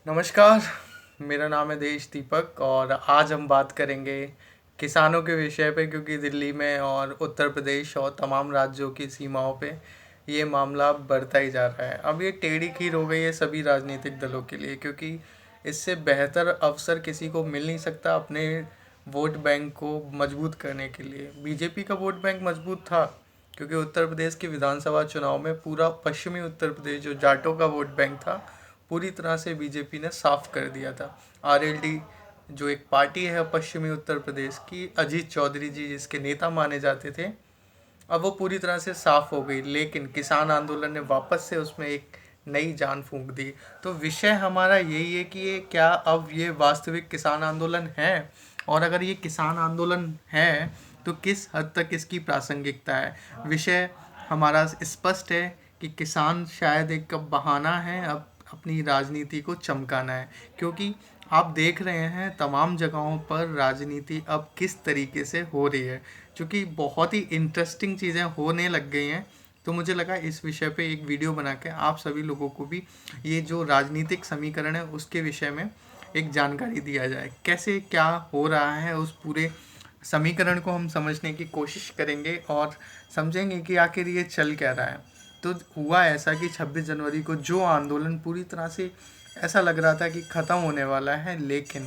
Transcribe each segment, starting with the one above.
नमस्कार। मेरा नाम है देश दीपक और आज हम बात करेंगे किसानों के विषय पे, क्योंकि दिल्ली में और उत्तर प्रदेश और तमाम राज्यों की सीमाओं पे ये मामला बढ़ता ही जा रहा है। अब ये टेढ़ी खीर हो गई है सभी राजनीतिक दलों के लिए, क्योंकि इससे बेहतर अवसर किसी को मिल नहीं सकता अपने वोट बैंक को मजबूत करने के लिए। बीजेपी का वोट बैंक मजबूत था क्योंकि उत्तर प्रदेश के विधानसभा चुनाव में पूरा पश्चिमी उत्तर प्रदेश जो जाटों का वोट बैंक था पूरी तरह से बीजेपी ने साफ कर दिया था। आरएलडी जो एक पार्टी है पश्चिमी उत्तर प्रदेश की, अजीत चौधरी जी जिसके नेता माने जाते थे, अब वो पूरी तरह से साफ हो गई। लेकिन किसान आंदोलन ने वापस से उसमें एक नई जान फूंक दी। तो विषय हमारा यही है कि ये क्या अब ये वास्तविक किसान आंदोलन है, और अगर ये किसान आंदोलन है तो किस हद तक इसकी प्रासंगिकता है। विषय हमारा स्पष्ट है कि किसान शायद एक बहाना है अब अपनी राजनीति को चमकाना है, क्योंकि आप देख रहे हैं तमाम जगहों पर राजनीति अब किस तरीके से हो रही है, क्योंकि बहुत ही इंटरेस्टिंग चीज़ें होने लग गई हैं। तो मुझे लगा इस विषय पे एक वीडियो बना के आप सभी लोगों को भी ये जो राजनीतिक समीकरण है उसके विषय में एक जानकारी दिया जाए। कैसे क्या हो रहा है उस पूरे समीकरण को हम समझने की कोशिश करेंगे और समझेंगे कि आखिर ये चल क्या रहा है। तो हुआ ऐसा कि 26 जनवरी को जो आंदोलन पूरी तरह से ऐसा लग रहा था कि ख़त्म होने वाला है, लेकिन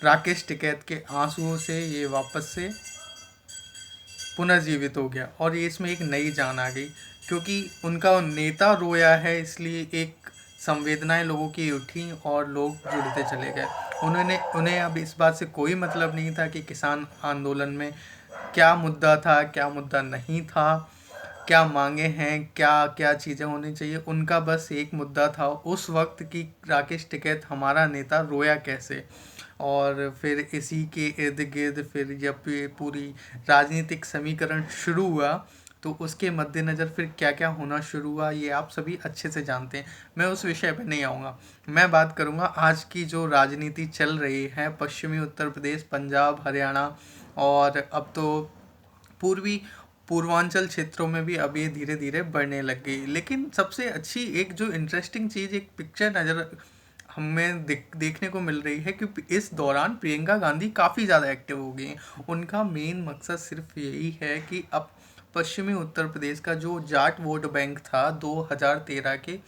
राकेश टिकैत के आंसुओं से ये वापस से पुनर्जीवित हो गया और ये इसमें एक नई जान आ गई, क्योंकि उनका नेता रोया है इसलिए एक संवेदनाएं लोगों की उठी और लोग जुड़ते चले गए। उन्हें अब इस बात से कोई मतलब नहीं था कि किसान आंदोलन में क्या मुद्दा था, क्या मुद्दा नहीं था, क्या मांगे हैं, क्या क्या चीज़ें होनी चाहिए। उनका बस एक मुद्दा था उस वक्त कि राकेश टिकैत हमारा नेता रोया कैसे। और फिर इसी के इर्द गिर्द फिर जब ये पूरी राजनीतिक समीकरण शुरू हुआ तो उसके मद्देनज़र फिर क्या क्या होना शुरू हुआ ये आप सभी अच्छे से जानते हैं। मैं उस विषय पर नहीं आऊँगा। मैं बात करूँगा आज की जो राजनीति चल रही है पश्चिमी उत्तर प्रदेश, पंजाब, हरियाणा और अब तो पूर्वांचल क्षेत्रों में भी अब ये धीरे धीरे बढ़ने लग गई। लेकिन सबसे अच्छी एक जो इंटरेस्टिंग चीज़ एक पिक्चर नज़र हमें देखने को मिल रही है कि इस दौरान प्रियंका गांधी काफ़ी ज़्यादा एक्टिव हो गई हैं। उनका मेन मकसद सिर्फ यही है कि अब पश्चिमी उत्तर प्रदेश का जो जाट वोट बैंक था 2013 के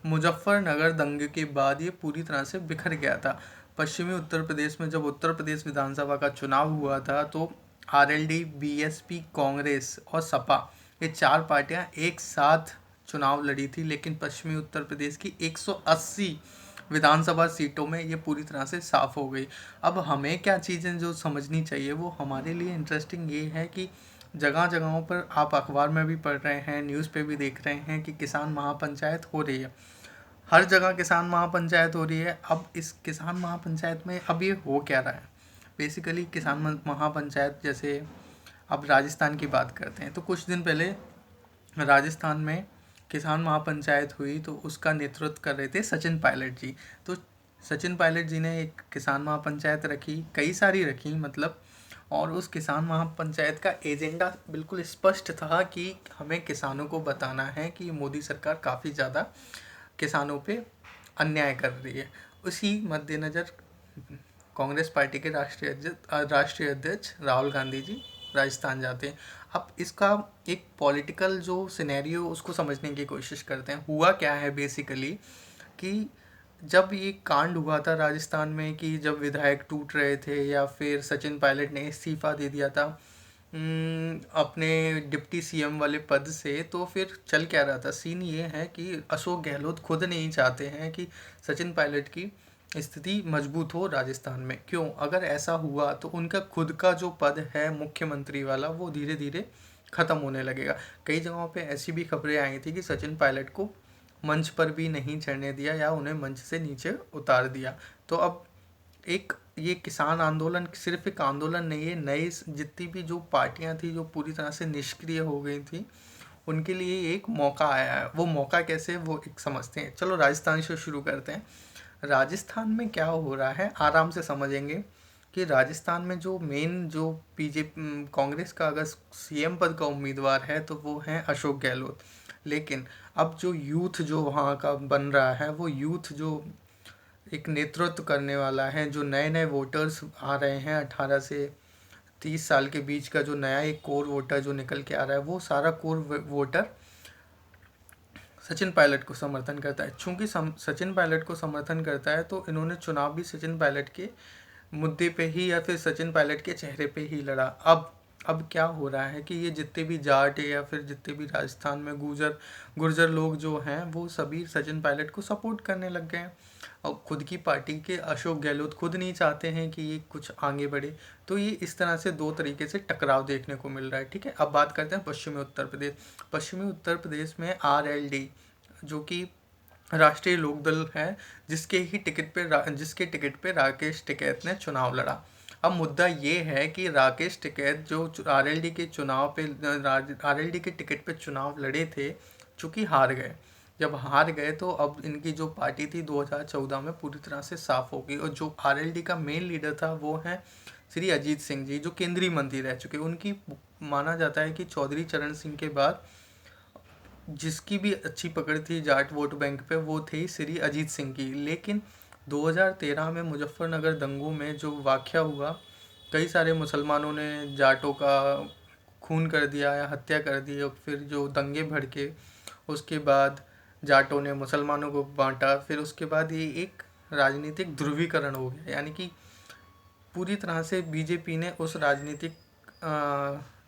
मुजफ्फरनगर दंगे के बाद ये पूरी तरह से बिखर गया था। पश्चिमी उत्तर प्रदेश में जब उत्तर प्रदेश विधानसभा का चुनाव हुआ था तो आरएलडी, बीएसपी, कांग्रेस और सपा ये चार पार्टियां एक साथ चुनाव लड़ी थी, लेकिन पश्चिमी उत्तर प्रदेश की 180 विधानसभा सीटों में ये पूरी तरह से साफ हो गई। अब हमें क्या चीज़ें जो समझनी चाहिए वो हमारे लिए इंटरेस्टिंग ये है कि जगह जगहों पर आप अखबार में भी पढ़ रहे हैं, न्यूज़ पे भी देख रहे हैं कि किसान महापंचायत हो रही है। हर जगह किसान महापंचायत हो रही है। अब इस किसान महापंचायत में अब ये हो क्या रहा है। बेसिकली किसान महापंचायत, जैसे अब राजस्थान की बात करते हैं तो कुछ दिन पहले राजस्थान में किसान महापंचायत हुई तो उसका नेतृत्व कर रहे थे सचिन पायलट जी। तो सचिन पायलट जी ने एक किसान महापंचायत रखी, कई सारी रखी मतलब, और उस किसान महापंचायत का एजेंडा बिल्कुल स्पष्ट था कि हमें किसानों को बताना है कि मोदी सरकार काफ़ी ज़्यादा किसानों पे अन्याय कर रही है। उसी मद्देनज़र कांग्रेस पार्टी के राष्ट्रीय अध्यक्ष राहुल गांधी जी राजस्थान जाते हैं। अब इसका एक पॉलिटिकल जो सिनेरियो उसको समझने की कोशिश करते हैं। हुआ क्या है बेसिकली कि जब ये कांड हुआ था राजस्थान में कि जब विधायक टूट रहे थे या फिर सचिन पायलट ने इस्तीफ़ा दे दिया था अपने डिप्टी सीएम वाले पद से, तो फिर चल क्या रहा था। सीन ये है कि अशोक गहलोत खुद नहीं चाहते हैं कि सचिन पायलट की स्थिति मजबूत हो राजस्थान में। क्यों? अगर ऐसा हुआ तो उनका खुद का जो पद है मुख्यमंत्री वाला वो धीरे धीरे ख़त्म होने लगेगा। कई जगहों पे ऐसी भी खबरें आई थी कि सचिन पायलट को मंच पर भी नहीं चढ़ने दिया या उन्हें मंच से नीचे उतार दिया। तो अब एक ये किसान आंदोलन सिर्फ एक आंदोलन नहीं है, नई जितनी भी जो पार्टियां थी जो पूरी तरह से निष्क्रिय हो गई थी उनके लिए एक मौका आया है। वो मौका कैसे वो एक समझते हैं। चलो राजस्थान से शुरू करते हैं। राजस्थान में क्या हो रहा है आराम से समझेंगे कि राजस्थान में जो मेन जो बीजेपी कांग्रेस का अगर सीएम पद का उम्मीदवार है तो वो है अशोक गहलोत। लेकिन अब जो यूथ जो वहाँ का बन रहा है वो यूथ जो एक नेतृत्व करने वाला है। जो नए नए वोटर्स आ रहे हैं 18 से 30 साल के बीच का, जो नया एक कोर वोटर जो निकल के आ रहा है, वो सारा कोर वोटर सचिन पायलट को समर्थन करता है। चूंकि सचिन पायलट को समर्थन करता है तो इन्होंने चुनाव भी सचिन पायलट के मुद्दे पे ही या फिर सचिन पायलट के चेहरे पे ही लड़ा। अब क्या हो रहा है कि ये जितने भी जाट या फिर जितने भी राजस्थान में गुर्जर लोग जो हैं वो सभी सचिन पायलट को सपोर्ट करने लग गए हैं। और खुद की पार्टी के अशोक गहलोत खुद नहीं चाहते हैं कि ये कुछ आगे बढ़े। तो ये इस तरह से दो तरीके से टकराव देखने को मिल रहा है। ठीक है, अब बात करते हैं पश्चिमी उत्तर प्रदेश। पश्चिमी उत्तर प्रदेश में RLD जो कि राष्ट्रीय लोकदल है, जिसके टिकट पे राकेश टिकैत ने चुनाव लड़ा। अब मुद्दा ये है कि राकेश टिकैत जो RLD के टिकट पे चुनाव लड़े थे, चूँकि हार गए। जब हार गए तो अब इनकी जो पार्टी थी 2014 में पूरी तरह से साफ हो गई। और जो RLD का मेन लीडर था वो है श्री अजीत सिंह जी, जो केंद्रीय मंत्री रह चुके। उनकी माना जाता है कि चौधरी चरण सिंह के बाद जिसकी भी अच्छी पकड़ थी जाट वोट बैंक पे वो थी श्री अजीत सिंह की। लेकिन 2013 में मुजफ्फरनगर दंगों में जो वाक़या हुआ, कई सारे मुसलमानों ने जाटों का खून कर दिया या हत्या कर दी, और फिर जो दंगे भड़के उसके बाद जाटों ने मुसलमानों को बांटा। फिर उसके बाद ये एक राजनीतिक ध्रुवीकरण हो गया, यानी कि पूरी तरह से बीजेपी ने उस राजनीतिक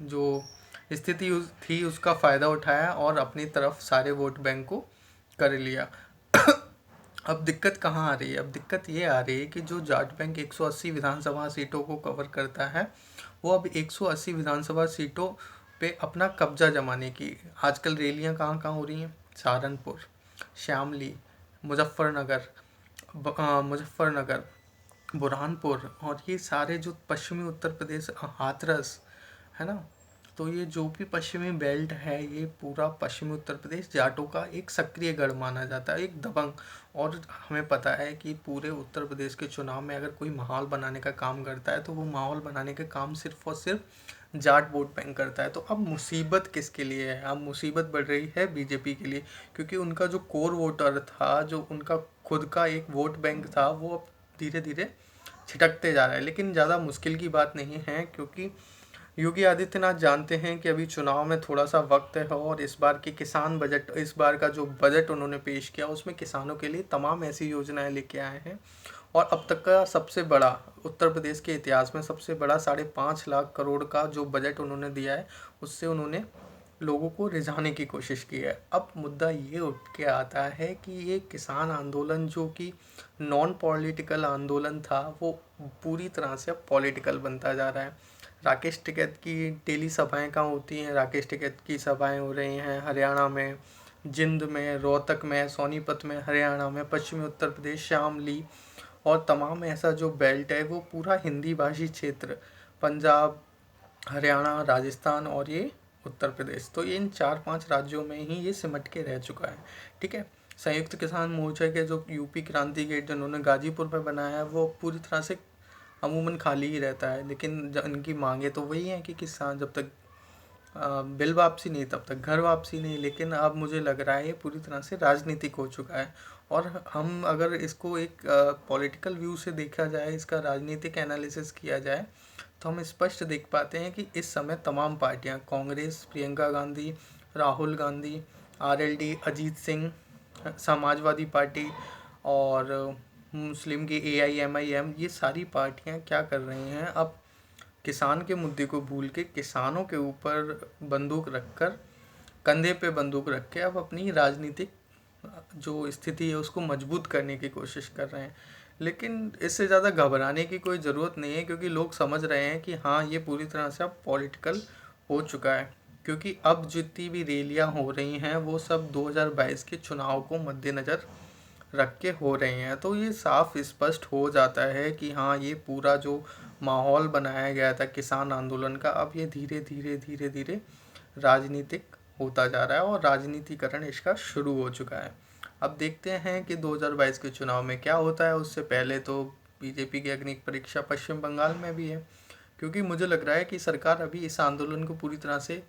जो स्थिति थी उसका फ़ायदा उठाया और अपनी तरफ सारे वोट बैंक को कर लिया। अब दिक्कत कहाँ आ रही है? अब दिक्कत ये आ रही है कि जो जाट बैंक 180 विधानसभा सीटों को कवर करता है, वो अब 180 विधानसभा सीटों पे अपना कब्जा जमाने की आजकल रैलियाँ कहाँ कहाँ हो रही हैं? सहारनपुर, शामली, मुजफ्फरनगर, बुरहानपुर, और ये सारे जो पश्चिमी उत्तर प्रदेश, हाथरस, है ना। तो ये जो भी पश्चिमी बेल्ट है, ये पूरा पश्चिमी उत्तर प्रदेश जाटों का एक सक्रिय गढ़ माना जाता है, एक दबंग। और हमें पता है कि पूरे उत्तर प्रदेश के चुनाव में अगर कोई माहौल बनाने का काम करता है तो वो माहौल बनाने का काम सिर्फ और सिर्फ जाट वोट बैंक करता है। तो अब मुसीबत किसके लिए है? अब मुसीबत बढ़ रही है बीजेपी के लिए, क्योंकि उनका जो कोर वोटर था, जो उनका खुद का एक वोट बैंक था, वो अब धीरे धीरे छिटकते जा रहा है। लेकिन ज़्यादा मुश्किल की बात नहीं है, क्योंकि योगी आदित्यनाथ जानते हैं कि अभी चुनाव में थोड़ा सा वक्त है, और इस बार की किसान बजट, इस बार का जो बजट उन्होंने पेश किया उसमें किसानों के लिए तमाम ऐसी योजनाएं लेके आए हैं। और अब तक का सबसे बड़ा, उत्तर प्रदेश के इतिहास में सबसे बड़ा 5.5 लाख करोड़ का जो बजट उन्होंने दिया है, उससे उन्होंने लोगों को रिझाने की कोशिश की है। अब मुद्दा ये उठ के आता है कि ये किसान आंदोलन जो कि नॉन पॉलिटिकल आंदोलन था, वो पूरी तरह से अब पॉलिटिकल बनता जा रहा है। राकेश टिकैत की डेली सभाएं कहाँ होती हैं? राकेश टिकैत की सभाएं हो रही हैं हरियाणा में, जिंद में, रोहतक में, सोनीपत में हरियाणा में, पश्चिमी उत्तर प्रदेश शामली, और तमाम ऐसा जो बेल्ट है वो पूरा हिंदी भाषी क्षेत्र, पंजाब, हरियाणा, राजस्थान और ये उत्तर प्रदेश, तो इन 4-5 राज्यों में ही ये सिमट के रह चुका है। ठीक है, संयुक्त किसान मोर्चा के जो यूपी क्रांति गेट जिन्होंने गाजीपुर में बनाया है, वो पूरी तरह से अमूमन खाली ही रहता है। लेकिन इनकी मांगे तो वही हैं कि किसान जब तक बिल वापसी नहीं तब तक घर वापसी नहीं। लेकिन अब मुझे लग रहा है ये पूरी तरह से राजनीतिक हो चुका है। और हम अगर इसको एक पॉलिटिकल व्यू से देखा जाए, इसका राजनीतिक एनालिसिस किया जाए, तो हम स्पष्ट देख पाते हैं कि इस समय तमाम पार्टियां, कांग्रेस, प्रियंका गांधी, राहुल गांधी, RLD, अजीत सिंह, समाजवादी पार्टी, और मुस्लिम की AIMIM, ये सारी पार्टियां क्या कर रही हैं? अब किसान के मुद्दे को भूल के किसानों के ऊपर बंदूक रखकर, कंधे पे बंदूक रख के अब अपनी राजनीतिक जो स्थिति है उसको मजबूत करने की कोशिश कर रहे हैं। लेकिन इससे ज़्यादा घबराने की कोई ज़रूरत नहीं है, क्योंकि लोग समझ रहे हैं कि हाँ, ये पूरी तरह से अब पॉलिटिकल हो चुका है। क्योंकि अब जितनी भी रैलियाँ हो रही हैं वो सब 2022 के चुनाव को मद्देनज़र रख के हो रही हैं। तो ये साफ स्पष्ट हो जाता है कि हाँ, ये पूरा जो माहौल बनाया गया था किसान आंदोलन का, अब ये धीरे धीरे धीरे धीरे राजनीतिक होता जा रहा है और राजनीतिकरण इसका शुरू हो चुका है। अब देखते हैं कि 2022 के चुनाव में क्या होता है। उससे पहले तो बीजेपी की अग्नि परीक्षा पश्चिम बंगाल में भी है, क्योंकि मुझे लग रहा है कि सरकार अभी इस आंदोलन को पूरी तरह से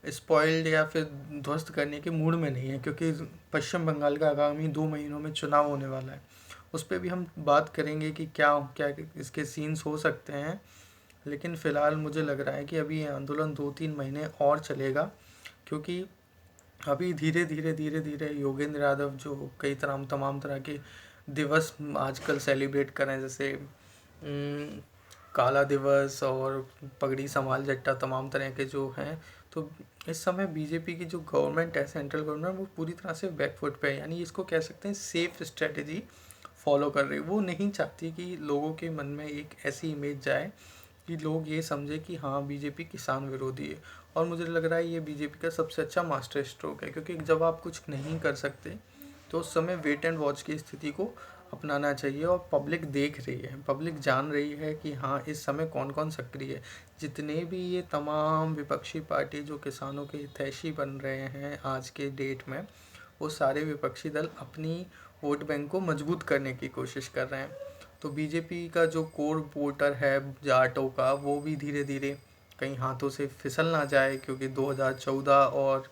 स्पॉइल्ड या फिर ध्वस्त करने के मूड में नहीं है, क्योंकि पश्चिम बंगाल का आगामी 2 महीनों में चुनाव होने वाला है। उस पे भी हम बात करेंगे कि क्या क्या इसके सीन्स हो सकते हैं। लेकिन फ़िलहाल मुझे लग रहा है कि अभी ये आंदोलन 2-3 महीने और चलेगा, क्योंकि अभी धीरे धीरे धीरे धीरे योगेंद्र यादव जो कई तमाम तरह के दिवस आजकल सेलिब्रेट कर रहे हैं, जैसे काला दिवस और पगड़ी संभाल जट्टा, तमाम तरह के जो हैं, तो इस समय बीजेपी की जो गवर्नमेंट है, सेंट्रल गवर्नमेंट, वो पूरी तरह से बैकफुट पे है, यानी इसको कह सकते हैं सेफ स्ट्रेटजी फॉलो कर रही है। वो नहीं चाहती कि लोगों के मन में एक ऐसी इमेज जाए कि लोग ये समझे कि हाँ बीजेपी किसान विरोधी है। और मुझे लग रहा है ये बीजेपी का सबसे अच्छा मास्टर स्ट्रोक है, क्योंकि जब आप कुछ नहीं कर सकते तो उस समय वेट एंड वॉच की स्थिति को अपनाना चाहिए। और पब्लिक देख रही है, पब्लिक जान रही है कि हाँ इस समय कौन कौन सक्रिय है। जितने भी ये तमाम विपक्षी पार्टी जो किसानों के हितैषी बन रहे हैं आज के डेट में, वो सारे विपक्षी दल अपनी वोट बैंक को मजबूत करने की कोशिश कर रहे हैं। तो बीजेपी का जो कोर वोटर है जाटों का, वो भी धीरे धीरे कहीं हाथों से फिसल ना जाए, क्योंकि 2014 और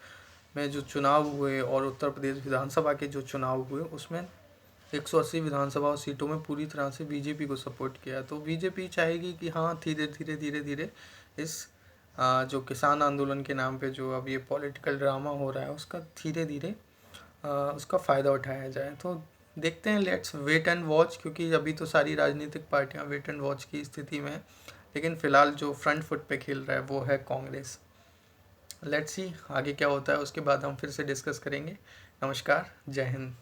में जो चुनाव हुए और उत्तर प्रदेश विधानसभा के जो चुनाव हुए, उसमें 180 विधानसभा सीटों में पूरी तरह से बीजेपी को सपोर्ट किया। तो बीजेपी चाहेगी कि हाँ धीरे धीरे धीरे धीरे इस जो किसान आंदोलन के नाम पे जो अब ये पॉलिटिकल ड्रामा हो रहा है, उसका धीरे धीरे उसका फ़ायदा उठाया जाए। तो देखते हैं, लेट्स वेट एंड वॉच, क्योंकि अभी तो सारी राजनीतिक पार्टियां वेट एंड वॉच की स्थिति में है। लेकिन फ़िलहाल जो फ्रंट फुट पे खेल रहा है वो है कांग्रेस। लेट्स सी आगे क्या होता है, उसके बाद हम फिर से डिस्कस करेंगे। नमस्कार, जय हिंद।